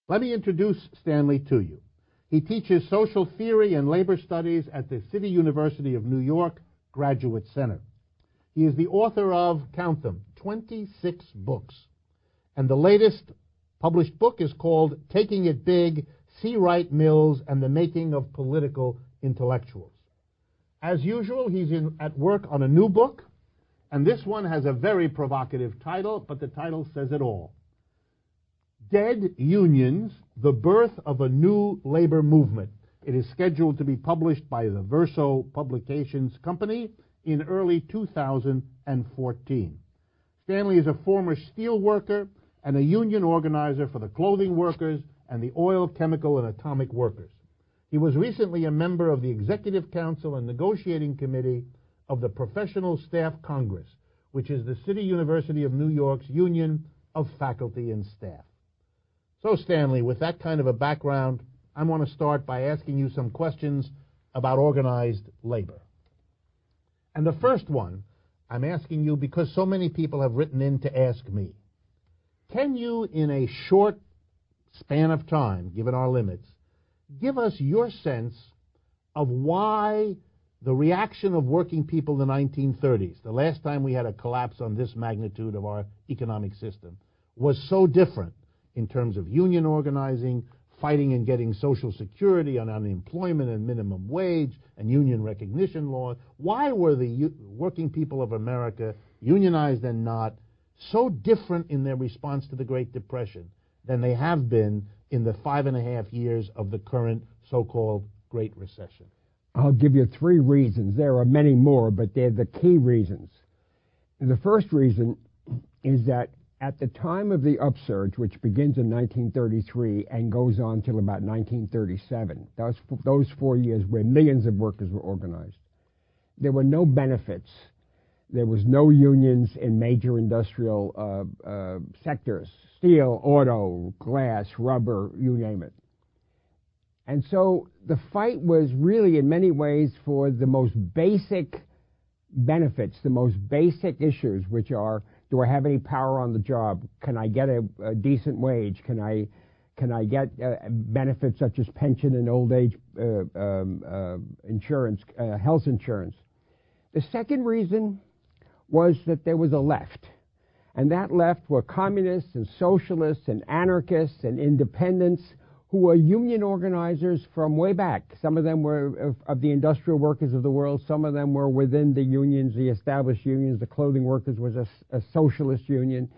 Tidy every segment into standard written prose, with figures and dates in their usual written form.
Let me introduce Stanley to you. He teaches social theory and labor studies at the City University of New York Graduate Center. He is the author of, count them, 26 books. And the latest published book is called Taking It Big, C. Wright Mills and the Making of Political Intellectuals. As usual, he's at work on a new book, and this one has a very provocative title, but the title says it all. Dead Unions, the Birth of a New Labor Movement. It is scheduled to be published by the Verso Publications Company in early 2014. Stanley is a former steel worker and a union organizer for the clothing workers and the oil, chemical, and atomic workers. He was recently a member of the Executive Council and Negotiating Committee of the Professional Staff Congress, which is the City University of New York's union of faculty and staff. So, Stanley, with that kind of a background, I want to start by asking you some questions about organized labor. And the first one I'm asking you because so many people have written in to ask me, can you, in a short span of time, given our limits, give us your sense of why the reaction of working people in the 1930s, the last time we had a collapse on this magnitude of our economic system, was so different in terms of union organizing, fighting and getting Social Security and unemployment and minimum wage and union recognition laws? Why were the working people of America, unionized and not, so different in their response to the Great Depression than they have been in the 5.5 years of the current so-called Great Recession? I'll give you 3 reasons. There are many more, but they're the key reasons. The first reason is that at the time of the upsurge, which begins in 1933 and goes on till about 1937, those 4 years where millions of workers were organized, there were no benefits. There was no unions in major industrial sectors, steel, auto, glass, rubber, you name it. And so the fight was really, in many ways, for the most basic benefits, the most basic issues, which are, do I have any power on the job? Can I get a decent wage? Can I get benefits such as pension and old age insurance, health insurance? The second reason was that there was a left. And that left were communists and socialists and anarchists and independents who were union organizers from way back. Some of them were of the industrial workers of the world. Some of them were within the unions, the established unions. The clothing workers was a socialist union.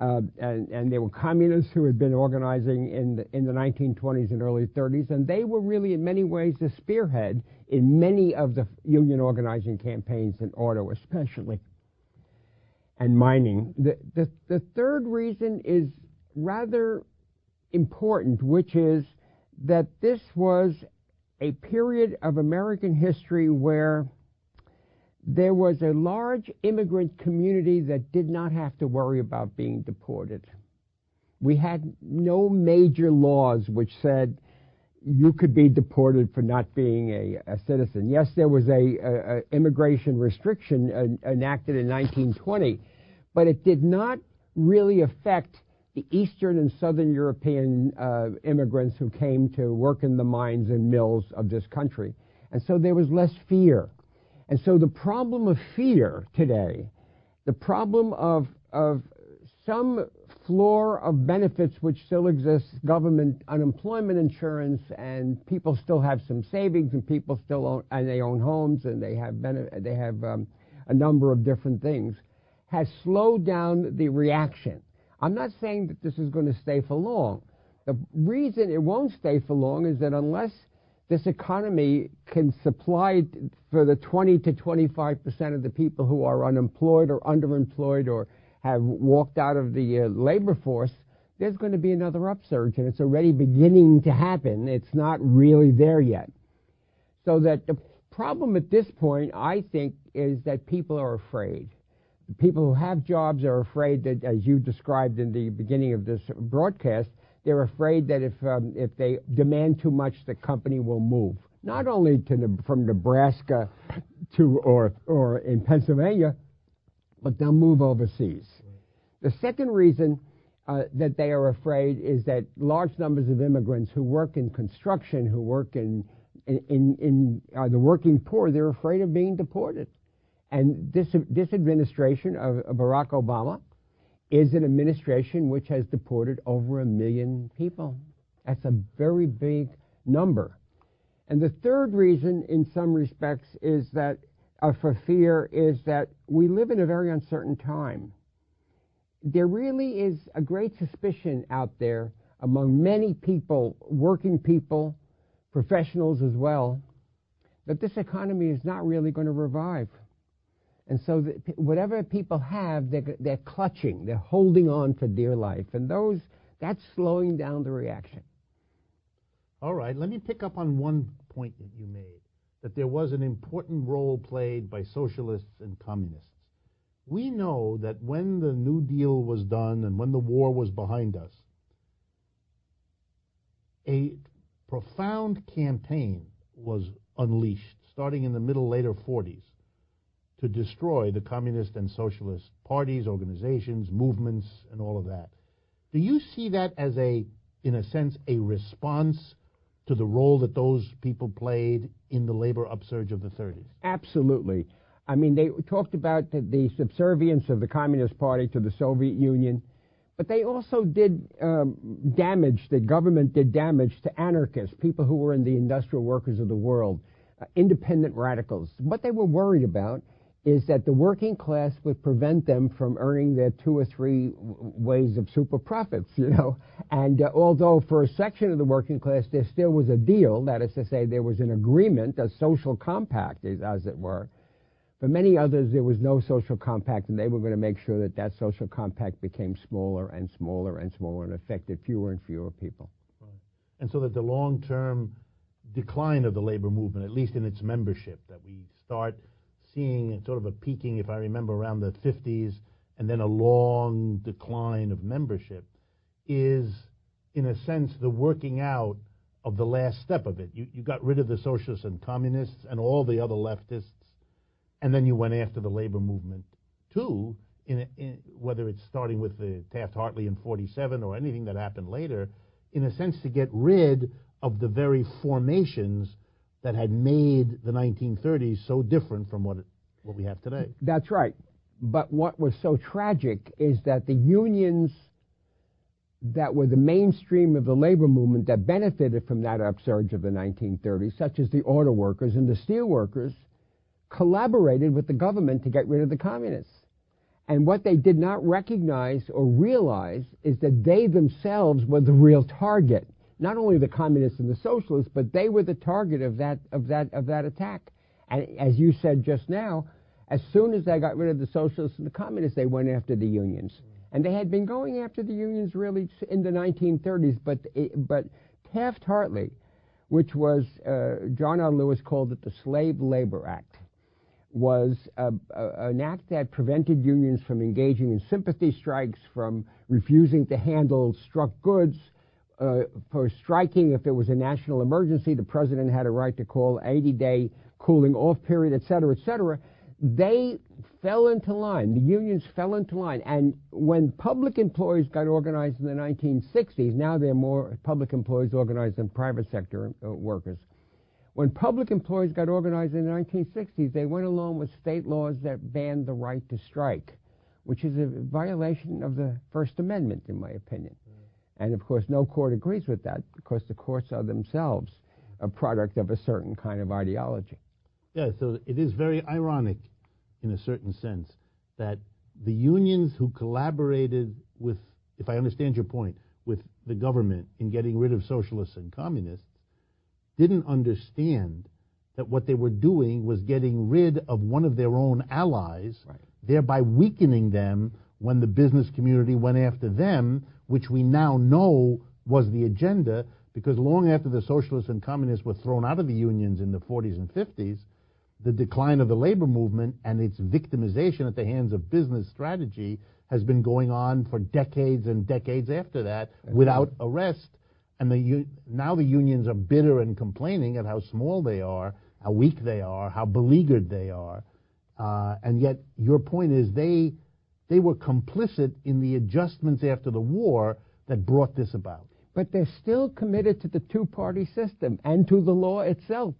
And there were communists who had been organizing in the 1920s and early 30s. And they were really, in many ways, the spearhead in many of the union organizing campaigns in auto especially, and mining. The third reason is rather important, which is that this was a period of American history where there was a large immigrant community that did not have to worry about being deported. We had no major laws which said you could be deported for not being a citizen. Yes, there was a immigration restriction enacted in 1920, but it did not really affect the Eastern and Southern European immigrants who came to work in the mines and mills of this country. And so there was less fear. And so the problem of fear today, the problem of some floor of benefits which still exists, government unemployment insurance, and people still have some savings, and people still own, and they own homes, and they have a number of different things, has slowed down the reaction. I'm not saying that this is going to stay for long. The reason it won't stay for long is that unless this economy can supply for the 20 to 25% of the people who are unemployed or underemployed or have walked out of the labor force, there's going to be another upsurge, and it's already beginning to happen. It's not really there yet. So that the problem at this point, I think, is that people are afraid. The people who have jobs are afraid that, as you described in the beginning of this broadcast, they're afraid that if they demand too much, the company will move. Not only from Nebraska to or in Pennsylvania, but they'll move overseas. The second reason that they are afraid is that large numbers of immigrants who work in construction, who work in the working poor, they're afraid of being deported. And this administration of Barack Obama is an administration which has deported over 1 million people. That's a very big number. And the third reason, in some respects, is that for fear is that we live in a very uncertain time. There really is a great suspicion out there among many people, working people, professionals as well, that this economy is not really going to revive. And so whatever people have, they're clutching, they're holding on for dear life. And that's slowing down the reaction. All right, let me pick up on one point that you made, that there was an important role played by socialists and communists. We know that when the New Deal was done and when the war was behind us, a profound campaign was unleashed, starting in the later 40s, to destroy the communist and socialist parties, organizations, movements, and all of that. Do you see that as in a sense, a response to the role that those people played in the labor upsurge of the 30s? Absolutely. I mean, they talked about the subservience of the Communist Party to the Soviet Union, but they also did the government did damage to anarchists, people who were in the industrial workers of the world, independent radicals. What they were worried about is that the working class would prevent them from earning their 2 or 3 ways of super profits, you know. And although for a section of the working class there still was a deal, that is to say there was an agreement, a social compact, as it were, for many others there was no social compact, and they were going to make sure that that social compact became smaller and smaller and smaller and affected fewer and fewer people. Right. And so that the long-term decline of the labor movement, at least in its membership, that we start seeing sort of a peaking, if I remember, around the 50s, and then a long decline of membership, is, in a sense, the working out of the last step of it. You got rid of the socialists and communists and all the other leftists, and then you went after the labor movement, too, whether it's starting with the Taft-Hartley in 47 or anything that happened later, in a sense to get rid of the very formations that had made the 1930s so different from what we have today. That's right. But what was so tragic is that the unions that were the mainstream of the labor movement that benefited from that upsurge of the 1930s, such as the auto workers and the steel workers, collaborated with the government to get rid of the communists. And what they did not recognize or realize is that they themselves were the real target. Not only the communists and the socialists, but they were the target of that attack. And as you said just now, as soon as they got rid of the socialists and the communists, they went after the unions. And they had been going after the unions really in the 1930s, but Taft-Hartley, which was, John L. Lewis called it the Slave Labor Act, was an act that prevented unions from engaging in sympathy strikes, from refusing to handle struck goods, for striking if it was a national emergency. The president had a right to call 80-day cooling off period, et cetera, et cetera. They fell into line. The unions fell into line. And when public employees got organized in the 1960s, now there are more public employees organized than private sector workers. When public employees got organized in the 1960s, they went along with state laws that banned the right to strike, which is a violation of the First Amendment, in my opinion. And of course, no court agrees with that, because the courts are themselves a product of a certain kind of ideology. Yeah, so it is very ironic, in a certain sense, that the unions who collaborated with, if I understand your point, with the government in getting rid of socialists and communists, didn't understand that what they were doing was getting rid of one of their own allies, right, thereby weakening them when the business community went after them, which we now know was the agenda, because long after the socialists and communists were thrown out of the unions in the 40s and 50s, the decline of the labor movement and its victimization at the hands of business strategy has been going on for decades and decades after that without arrest. And now the unions are bitter and complaining at how small they are, how weak they are, how beleaguered they are. And yet your point is they They were complicit in the adjustments after the war that brought this about. But they're still committed to the two-party system and to the law itself.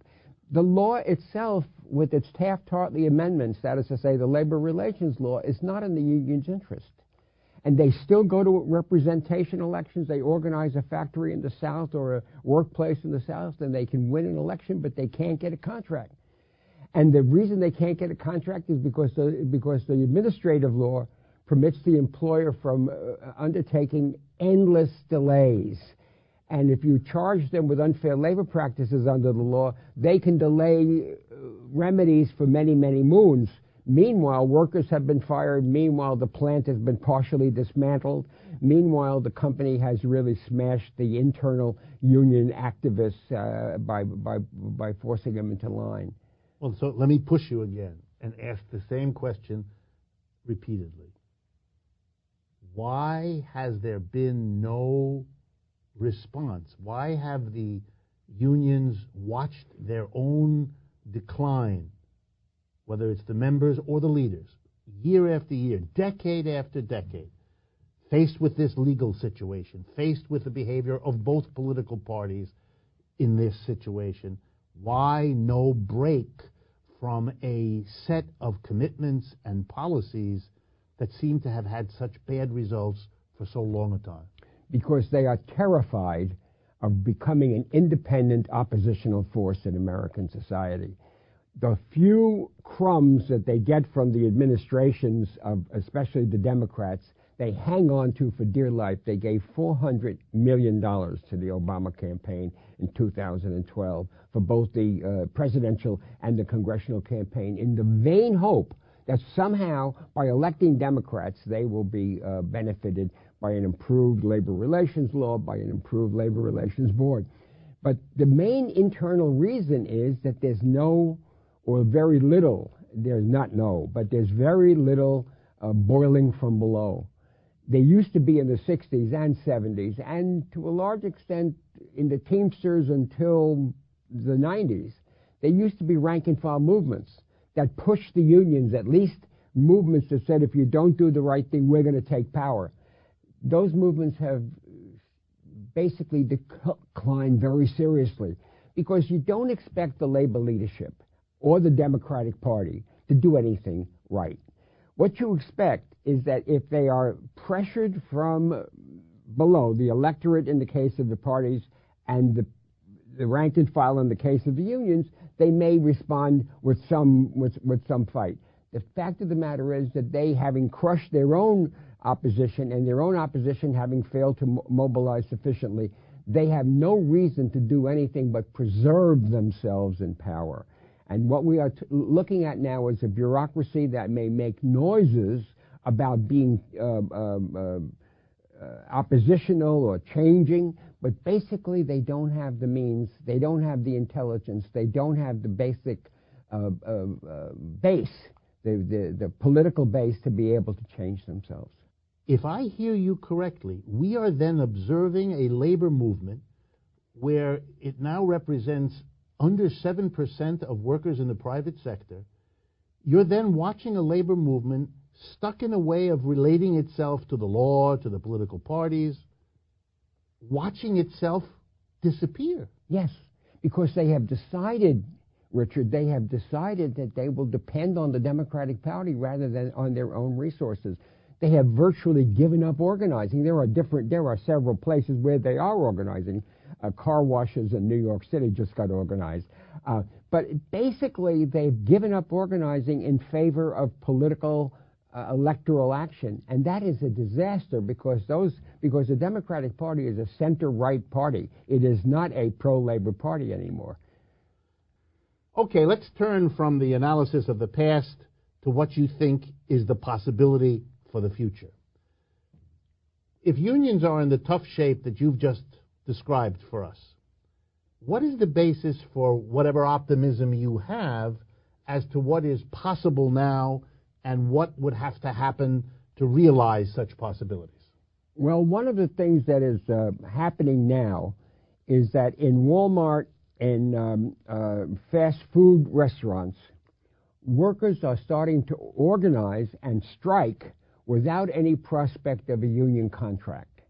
The law itself, with its Taft-Hartley amendments, that is to say the labor relations law, is not in the union's interest. And they still go to representation elections. They organize a factory in the South or a workplace in the South, and they can win an election, but they can't get a contract. And the reason they can't get a contract is because the administrative law permits the employer from undertaking endless delays. And if you charge them with unfair labor practices under the law, they can delay remedies for many, many moons. Meanwhile, workers have been fired. Meanwhile, the plant has been partially dismantled. Meanwhile, the company has really smashed the internal union activists by forcing them into line. Well, so let me push you again and ask the same question repeatedly. Why has there been no response? Why have the unions watched their own decline, whether it's the members or the leaders, year after year, decade after decade, faced with this legal situation, faced with the behavior of both political parties in this situation? Why no break from a set of commitments and policies that seem to have had such bad results for so long a time? Because they are terrified of becoming an independent oppositional force in American society. The few crumbs that they get from the administrations of especially the Democrats, they hang on to for dear life. They gave $400 million to the Obama campaign in 2012 for both the presidential and the congressional campaign in the vain hope that somehow by electing Democrats they will be benefited by an improved labor relations law, by an improved labor relations board. But the main internal reason is that there's no, or very little, there's not no, but there's very little boiling from below. They used to be in the 60s and 70s, and to a large extent in the Teamsters until the 90s, they used to be rank-and-file movements that pushed the unions, at least movements that said, if you don't do the right thing, we're going to take power. Those movements have basically declined very seriously because you don't expect the labor leadership or the Democratic Party to do anything right. What you expect is that if they are pressured from below, the electorate in the case of the parties and the rank and file in the case of the unions, they may respond with some fight. The fact of the matter is that they, having crushed their own opposition and their own opposition having failed to mobilize sufficiently, they have no reason to do anything but preserve themselves in power. And what we are looking at now is a bureaucracy that may make noises about being oppositional or changing, but basically they don't have the means, they don't have the intelligence, they don't have the basic base, the political base to be able to change themselves. If I hear you correctly, we are then observing a labor movement where it now represents under 7% of workers in the private sector. You're then watching a labor movement stuck in a way of relating itself to the law, to the political parties, watching itself disappear. Yes, because they have decided, Richard, they have decided that they will depend on the Democratic Party rather than on their own resources. They have virtually given up organizing. There are several places where they are organizing. Car washes in New York City just got organized. But basically, they've given up organizing in favor of political electoral action. And that is a disaster because the Democratic Party is a center-right party. It is not a pro-labor party anymore. Okay, let's turn from the analysis of the past to what you think is the possibility for the future. If unions are in the tough shape that you've just described for us, what is the basis for whatever optimism you have as to what is possible now and what would have to happen to realize such possibilities? Well, one of the things that is happening now is that in Walmart and fast food restaurants, workers are starting to organize and strike without any prospect of a union contract.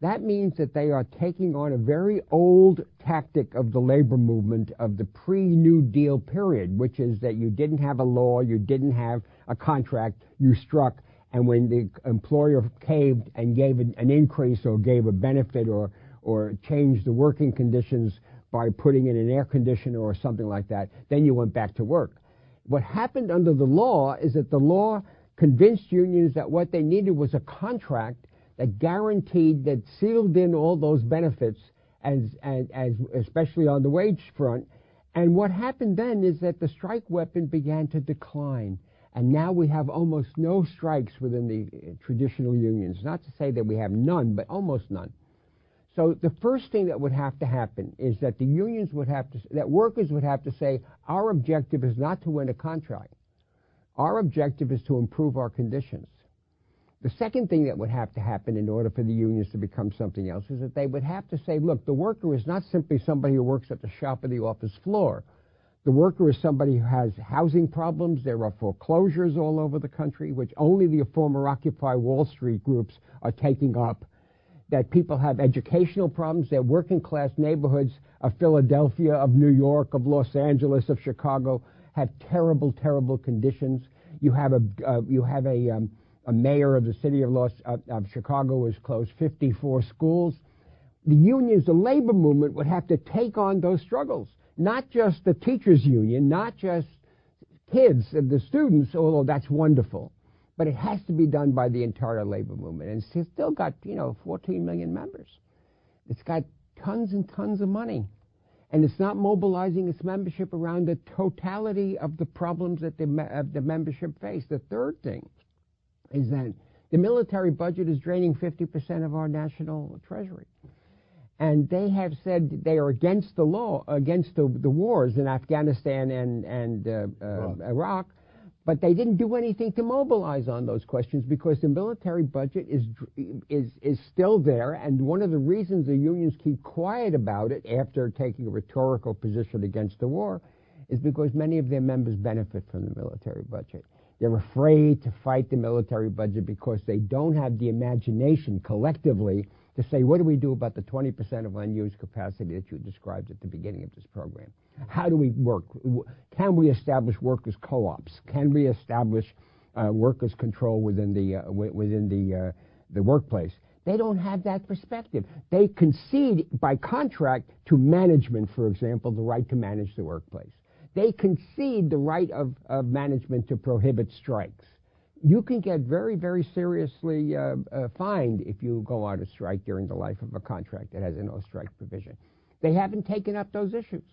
That means that they are taking on a very old tactic of the labor movement of the pre-New Deal period, which is that you didn't have a law, you didn't have a contract, you struck, and when the employer caved and gave an increase or gave a benefit or changed the working conditions by putting in an air conditioner or something like that, then you went back to work. What happened under the law is that the law convinced unions that what they needed was a contract that guaranteed, that sealed in all those benefits, as especially on the wage front. And what happened then is that the strike weapon began to decline. And now we have almost no strikes within the traditional unions. Not to say that we have none, but almost none. So the first thing that would have to happen is that the unions would have to, that workers would have to say, our objective is not to win a contract. Our objective is to improve our conditions. The second thing that would have to happen in order for the unions to become something else is that they would have to say, look, the worker is not simply somebody who works at the shop or the office floor. The worker is somebody who has housing problems. There are foreclosures all over the country, which only the former Occupy Wall Street groups are taking up. That people have educational problems. Their working class neighborhoods of Philadelphia, of New York, of Los Angeles, of Chicago have terrible, terrible conditions. You have a mayor of the city of Chicago who has closed 54 schools. The unions, the labor movement, would have to take on those struggles. Not just the teachers' union, not just kids and the students, although that's wonderful, but it has to be done by the entire labor movement. And it's still got, 14 million members. It's got tons and tons of money. And it's not mobilizing its membership around the totality of the problems that the membership face. The third thing is that the military budget is draining 50% of our national treasury. And they have said they are against the law, against the wars in Afghanistan and Iraq, but they didn't do anything to mobilize on those questions because the military budget is still there. And one of the reasons the unions keep quiet about it after taking a rhetorical position against the war is because many of their members benefit from the military budget. They're afraid to fight the military budget because they don't have the imagination collectively to say, what do we do about the 20% of unused capacity that you described at the beginning of this program? How do we work? Can we establish workers' co-ops? Can we establish workers' control within the workplace? They don't have that perspective. They concede by contract to management, for example, the right to manage the workplace. They concede the right of management to prohibit strikes. You can get very, very seriously fined if you go on a strike during the life of a contract that has a no-strike provision. They haven't taken up those issues,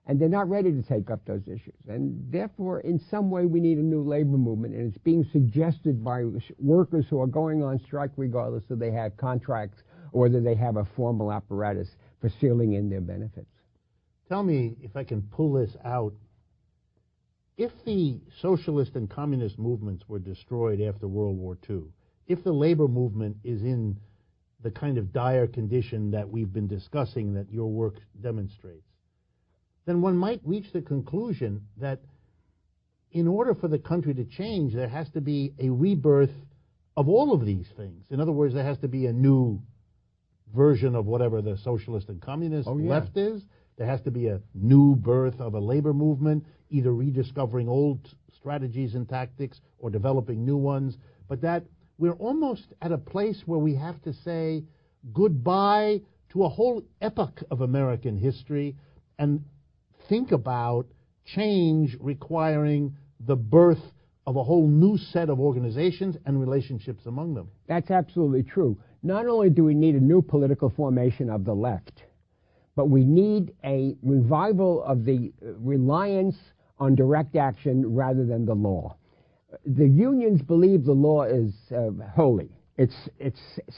and they're not ready to take up those issues. And therefore, in some way, we need a new labor movement, and it's being suggested by workers who are going on strike regardless of they have contracts or whether they have a formal apparatus for sealing in their benefits. Tell me if I can pull this out. If the socialist and communist movements were destroyed after World War II, if the labor movement is in the kind of dire condition that we've been discussing that your work demonstrates, then one might reach the conclusion that in order for the country to change, there has to be a rebirth of all of these things. In other words, there has to be a new version of whatever the socialist and communist left is. There has to be a new birth of a labor movement, either rediscovering old strategies and tactics or developing new ones, but that we're almost at a place where we have to say goodbye to a whole epoch of American history and think about change requiring the birth of a whole new set of organizations and relationships among them. That's absolutely true. Not only do we need a new political formation of the left, but we need a revival of the reliance on direct action rather than the law. The unions believe the law is holy. It's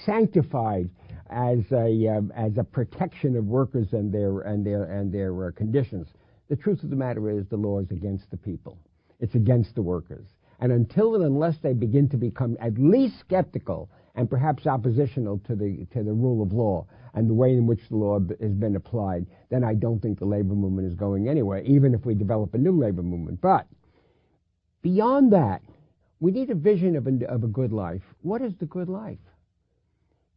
sanctified as a protection of workers and their conditions. The truth of the matter is the law is against the people. It's against the workers. And until and unless they begin to become at least skeptical and perhaps oppositional to the rule of law and the way in which the law has been applied, then I don't think the labor movement is going anywhere, even if we develop a new labor movement. But beyond that, We need a vision of a good life. What is the good life?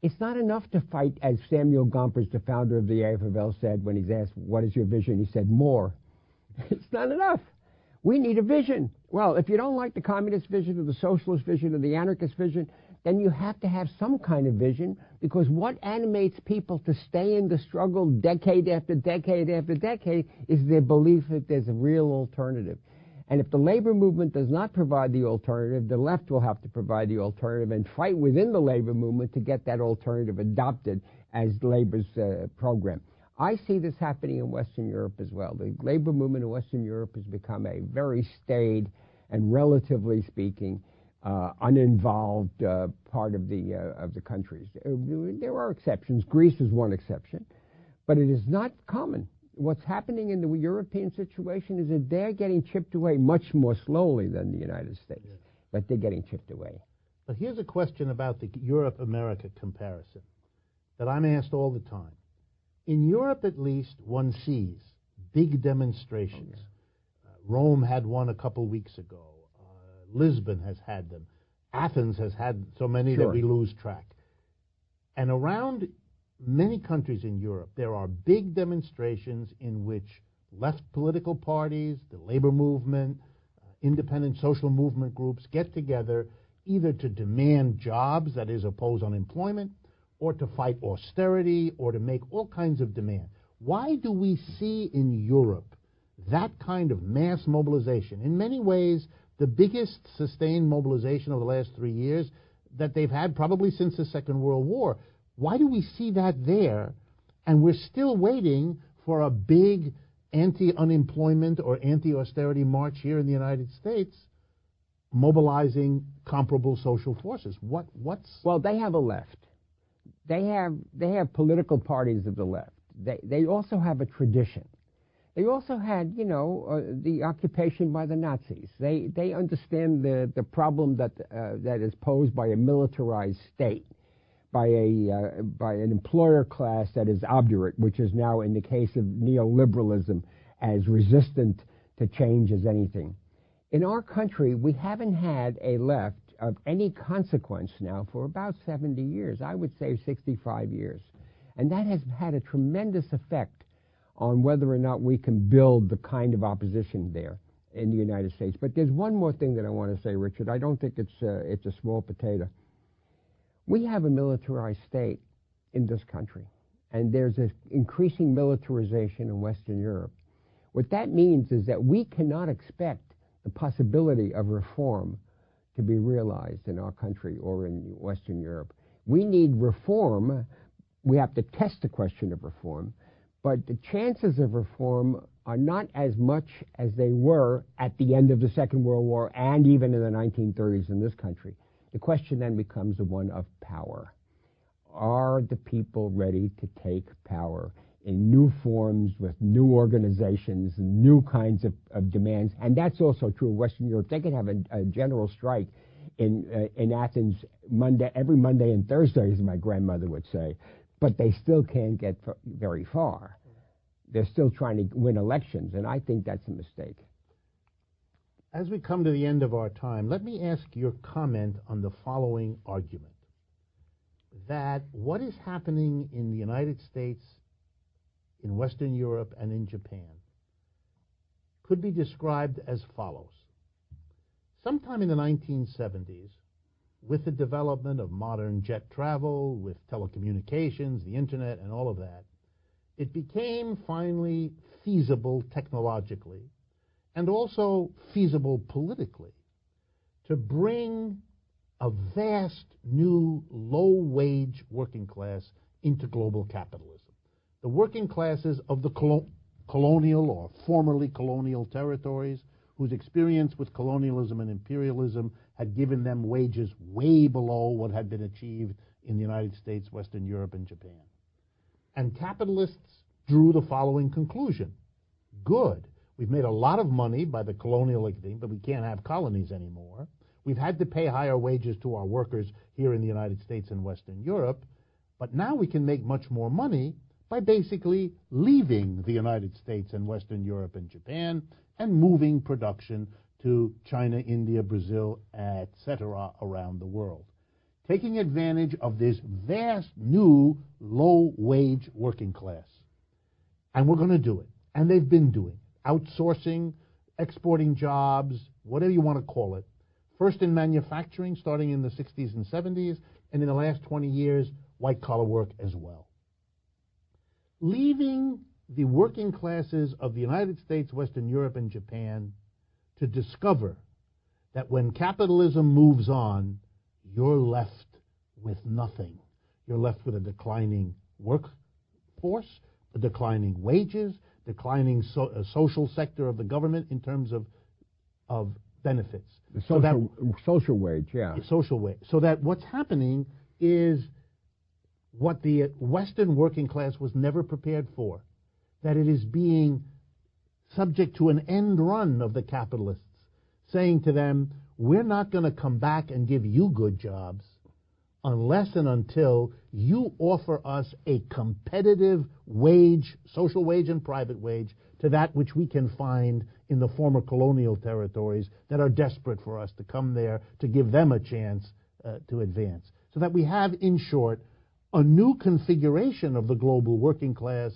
It's not enough to fight, as Samuel Gompers, the founder of the AFL, said when he's asked, what is your vision? He said, more. It's not enough. We need a vision. Well, if you don't like the communist vision or the socialist vision or the anarchist vision, then you have to have some kind of vision, because what animates people to stay in the struggle decade after decade after decade is their belief that there's a real alternative. And if the labor movement does not provide the alternative, the left will have to provide the alternative and fight within the labor movement to get that alternative adopted as labor's program. I see this happening in Western Europe as well. The labor movement in Western Europe has become a very staid and, relatively speaking, uninvolved part of the countries. There are exceptions. Greece is one exception, but it is not common. What's happening in the European situation is that they're getting chipped away much more slowly than the United States, yes, but they're getting chipped away. But here's a question about the Europe-America comparison that I'm asked all the time. In Europe, at least, one sees big demonstrations. Rome had one a couple weeks ago. Lisbon has had them. Athens has had so many that we lose track. And around many countries in Europe, there are big demonstrations in which left political parties, the labor movement, independent social movement groups get together either to demand jobs, that is, oppose unemployment, or to fight austerity, or to make all kinds of demands. Why do we see in Europe that kind of mass mobilization? In many ways, the biggest sustained mobilization over the last 3 years that they've had probably since the Second World War. Why do we see that there, and we're still waiting for a big anti-unemployment or anti-austerity march here in the United States, mobilizing comparable social forces? What's... Well, they have a left. They have political parties of the left. They also have a tradition. They also had, the occupation by the Nazis. They understand the problem that is posed by a militarized state, by an employer class that is obdurate, which is now, in the case of neoliberalism, as resistant to change as anything. In our country, we haven't had a left of any consequence now for about 70 years. I would say 65 years. And that has had a tremendous effect on whether or not we can build the kind of opposition there in the United States. But there's one more thing that I want to say, Richard. I don't think it's a small potato. We have a militarized state in this country, and there's an increasing militarization in Western Europe. What that means is that we cannot expect the possibility of reform to be realized in our country or in Western Europe. We need reform. We have to test the question of reform, but the chances of reform are not as much as they were at the end of the Second World War and even in the 1930s in this country. The question then becomes the one of power. Are the people ready to take power in new forms with new organizations and new kinds of demands? And that's also true of Western Europe. They could have a general strike in Athens every Monday and Thursday, as my grandmother would say, but they still can't get very far. They're still trying to win elections, and I think that's a mistake. As we come to the end of our time, let me ask your comment on the following argument, that what is happening in the United States, in Western Europe, and in Japan could be described as follows. Sometime in the 1970s, with the development of modern jet travel, with telecommunications, the internet, and all of that, it became finally feasible technologically and also feasible politically to bring a vast new low-wage working class into global capitalism. The working classes of the colonial or formerly colonial territories, whose experience with colonialism and imperialism had given them wages way below what had been achieved in the United States, Western Europe, and Japan. And capitalists drew the following conclusion. Good. We've made a lot of money by the colonial thing, but we can't have colonies anymore. We've had to pay higher wages to our workers here in the United States and Western Europe, but now we can make much more money by basically leaving the United States and Western Europe and Japan and moving production to China, India, Brazil, etc. around the world, taking advantage of this vast new low-wage working class. And we're going to do it. And they've been doing it. Outsourcing, exporting jobs, whatever you want to call it. First in manufacturing, starting in the 60s and 70s, and in the last 20 years, white-collar work as well. Leaving the working classes of the United States, Western Europe, and Japan to discover that when capitalism moves on, you're left with nothing. You're left with a declining workforce, a declining wages, declining social sector of the government in terms of benefits. The social wage, yeah. Social wage. So that what's happening is what the Western working class was never prepared for, that it is being subject to an end run of the capitalists, saying to them, we're not going to come back and give you good jobs unless and until you offer us a competitive wage, social wage and private wage, to that which we can find in the former colonial territories that are desperate for us to come there, to give them a chance to advance. So that we have, in short, a new configuration of the global working class,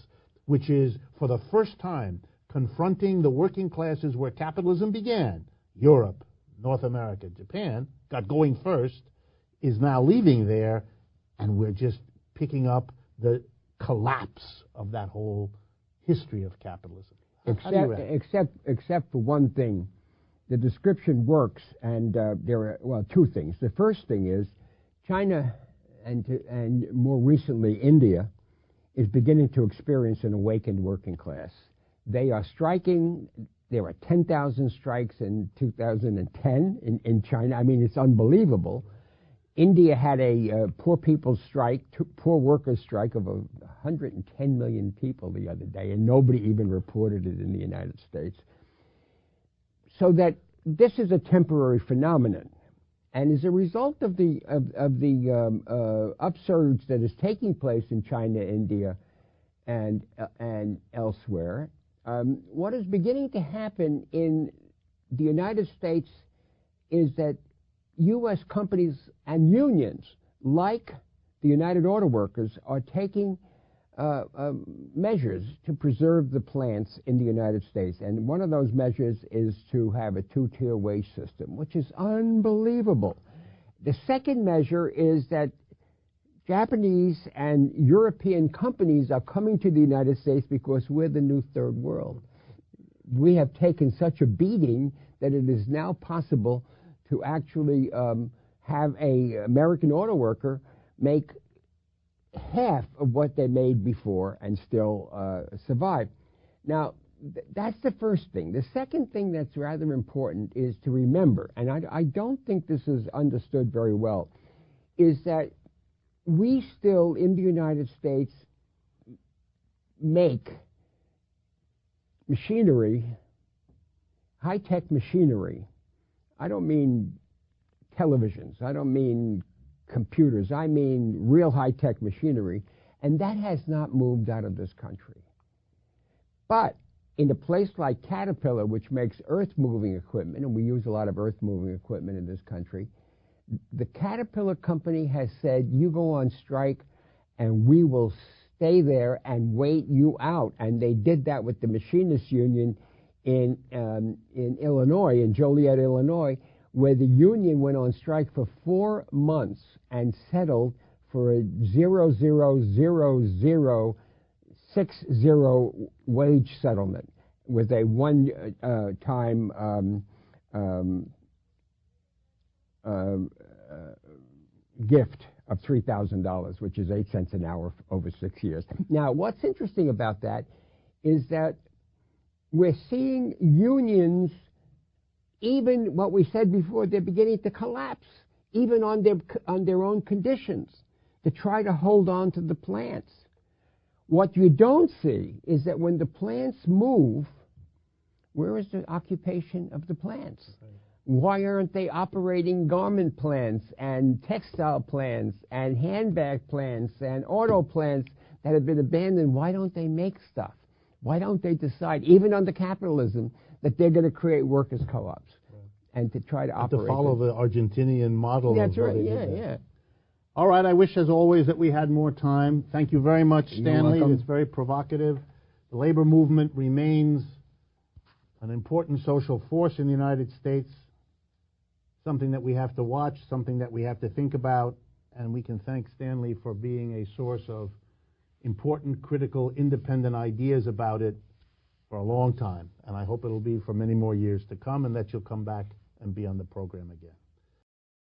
which is, for the first time, confronting the working classes where capitalism began. Europe, North America, Japan, got going first, is now leaving there, and we're just picking up the collapse of that whole history of capitalism. Except for one thing, the description works, and there are, well, two things. The first thing is China, and more recently India, is beginning to experience an awakened working class. They are striking. There were 10,000 strikes in 2010 in China. I mean, it's unbelievable. India had a poor people's strike, poor workers' strike of 110 million people the other day, and nobody even reported it in the United States. So that this is a temporary phenomenon. And as a result of the upsurge that is taking place in China, India, and elsewhere, what is beginning to happen in the United States is that U.S. companies and unions, like the United Auto Workers, are taking measures to preserve the plants in the United States. And one of those measures is to have a two-tier wage system, which is unbelievable. The second measure is that Japanese and European companies are coming to the United States because we're the new third world. We have taken such a beating that it is now possible to actually have an American auto worker make half of what they made before and still survive. Now, that's the first thing. The second thing that's rather important is to remember, and I don't think this is understood very well, is that we still, in the United States, make machinery, high-tech machinery. I don't mean televisions. I don't mean computers. I mean real high-tech machinery. And that has not moved out of this country. But in a place like Caterpillar, which makes earth-moving equipment, and we use a lot of earth-moving equipment in this country, the Caterpillar company has said, you go on strike and we will stay there and wait you out. And they did that with the Machinists Union in Illinois, in Joliet, Illinois, where the union went on strike for 4 months and settled for a 0.0060 wage settlement with a one-time gift of $3,000, which is 8 cents an hour over 6 years. Now, what's interesting about that is that we're seeing unions, even what we said before, they're beginning to collapse, even on their own conditions, to try to hold on to the plants. What you don't see is that when the plants move, where is the occupation of the plants? Why aren't they operating garment plants and textile plants and handbag plants and auto plants that have been abandoned? Why don't they make stuff? Why don't they decide, even under capitalism, that they're going to create workers' co-ops? and to try to And operate. to follow the Argentinian model. That's of how right. they Yeah, did that. yeah. All right. I wish, as always, that we had more time. Thank you very much, You're Stanley. welcome. It's very provocative. The labor movement remains an important social force in the United States, something that we have to watch, something that we have to think about, and we can thank Stanley for being a source of important, critical, independent ideas about it for a long time. And I hope it'll be for many more years to come, and that you'll come back and be on the program again.